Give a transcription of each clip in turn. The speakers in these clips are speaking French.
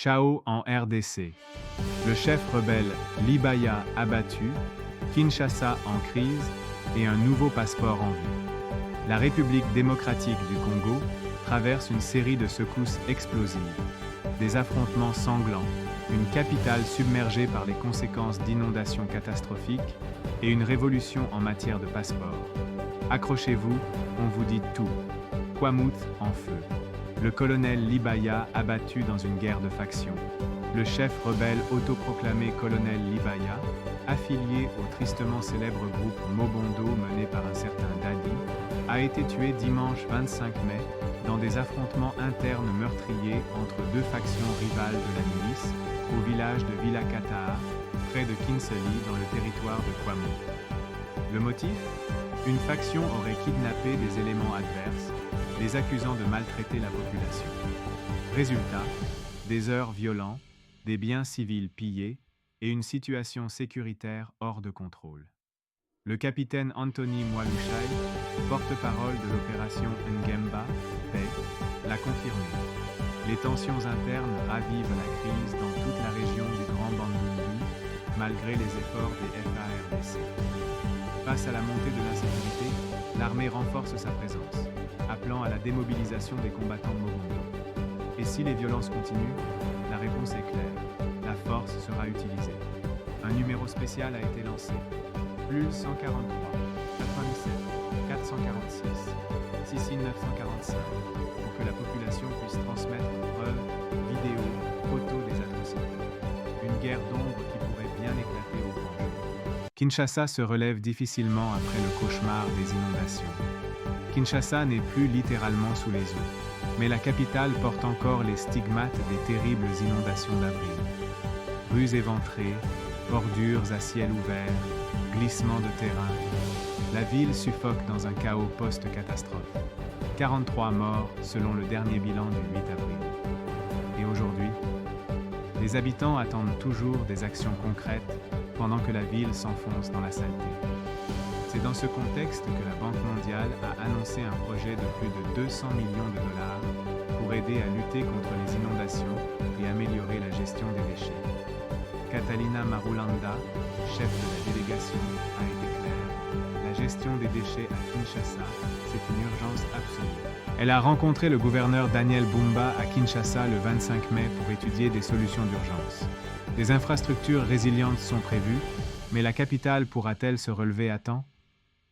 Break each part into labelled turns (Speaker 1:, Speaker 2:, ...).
Speaker 1: Chaos en RDC. Le chef rebelle Libaya abattu, Kinshasa en crise et un nouveau passeport en vue. La République démocratique du Congo traverse une série de secousses explosives, des affrontements sanglants, une capitale submergée par les conséquences d'inondations catastrophiques et une révolution en matière de passeports. Accrochez-vous, on vous dit tout. Kwamouth en feu. Le colonel Libaya abattu dans une guerre de factions. Le chef rebelle autoproclamé colonel Libaya, affilié au tristement célèbre groupe Mobondo mené par un certain Dadi, a été tué dimanche 25 mai dans des affrontements internes meurtriers entre deux factions rivales de la milice au village de Vilakataa, près de Kinseli dans le territoire de Kwamouth. Le motif ? Une faction aurait kidnappé des éléments adverses, les accusant de maltraiter la population. Résultat, des heurts violents, des biens civils pillés et une situation sécuritaire hors de contrôle. Le capitaine Anthony Mwalushai, porte-parole de l'opération Ngemba, paix, l'a confirmé. Les tensions internes ravivent la crise dans toute la région du Grand Bandundu, malgré les efforts des FARDC. Face à la montée de l'insécurité, l'armée renforce sa présence, appelant à la démobilisation des combattants Mobondo. Et si les violences continuent, la réponse est claire. La force sera utilisée. Un numéro spécial a été lancé. Plus 143, 97, 446, 6945, pour que la population puisse transmettre preuves, vidéos, photos des atrocités. Une guerre d'ombre qui pourrait bien éclater au grand jour. Kinshasa se relève difficilement après le cauchemar des inondations. Kinshasa n'est plus littéralement sous les eaux, mais la capitale porte encore les stigmates des terribles inondations d'avril. Rues éventrées, bordures à ciel ouvert, glissements de terrain. La ville suffoque dans un chaos post-catastrophe. 43 morts selon le dernier bilan du 8 avril. Et aujourd'hui, les habitants attendent toujours des actions concrètes pendant que la ville s'enfonce dans la saleté. C'est dans ce contexte que la Banque mondiale a annoncé un projet de plus de 200 millions de dollars pour aider à lutter contre les inondations et améliorer la gestion des déchets. Catalina Marulanda, chef de la délégation, a été claire. La gestion des déchets à Kinshasa, c'est une urgence absolue. Elle a rencontré le gouverneur Daniel Bumba à Kinshasa le 25 mai pour étudier des solutions d'urgence. Des infrastructures résilientes sont prévues, mais la capitale pourra-t-elle se relever à temps ?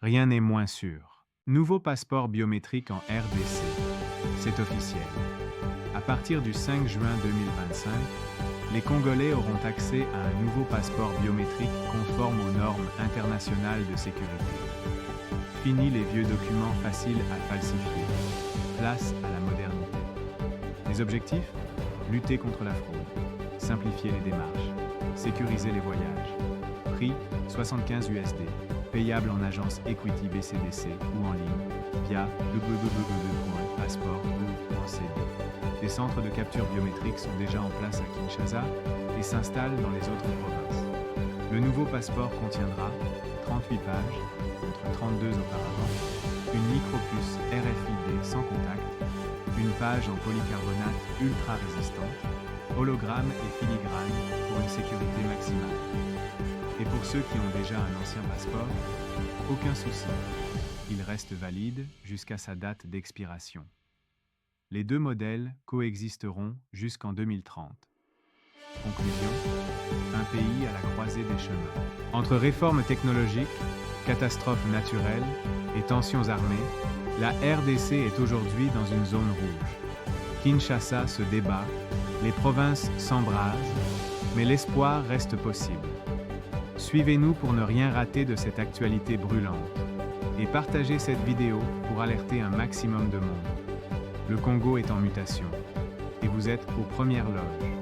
Speaker 1: Rien n'est moins sûr. Nouveau passeport biométrique en RDC. C'est officiel. À partir du 5 juin 2025, les Congolais auront accès à un nouveau passeport biométrique conforme aux normes internationales de sécurité. Fini les vieux documents faciles à falsifier. Place à la modernité. Les objectifs ? Lutter contre la fraude, simplifier les démarches, sécuriser les voyages. Prix : 75 USD, payable en agence Equity BCDC ou en ligne via www.passeport.cd. Des centres de capture biométrique sont déjà en place à Kinshasa et s'installent dans les autres provinces. Le nouveau passeport contiendra 38 pages, contre 32 auparavant, une micropuce RFID sans contact, une page en polycarbonate ultra résistante, hologramme et filigrane pour une sécurité maximale. Et pour ceux qui ont déjà un ancien passeport, aucun souci. Il reste valide jusqu'à sa date d'expiration. Les deux modèles coexisteront jusqu'en 2030. Conclusion : un pays à la croisée des chemins. Entre réformes technologiques, catastrophes naturelles et tensions armées, la RDC est aujourd'hui dans une zone rouge. Kinshasa se débat, les provinces s'embrasent, mais l'espoir reste possible. Suivez-nous pour ne rien rater de cette actualité brûlante et partagez cette vidéo pour alerter un maximum de monde. Le Congo est en mutation et vous êtes aux premières loges.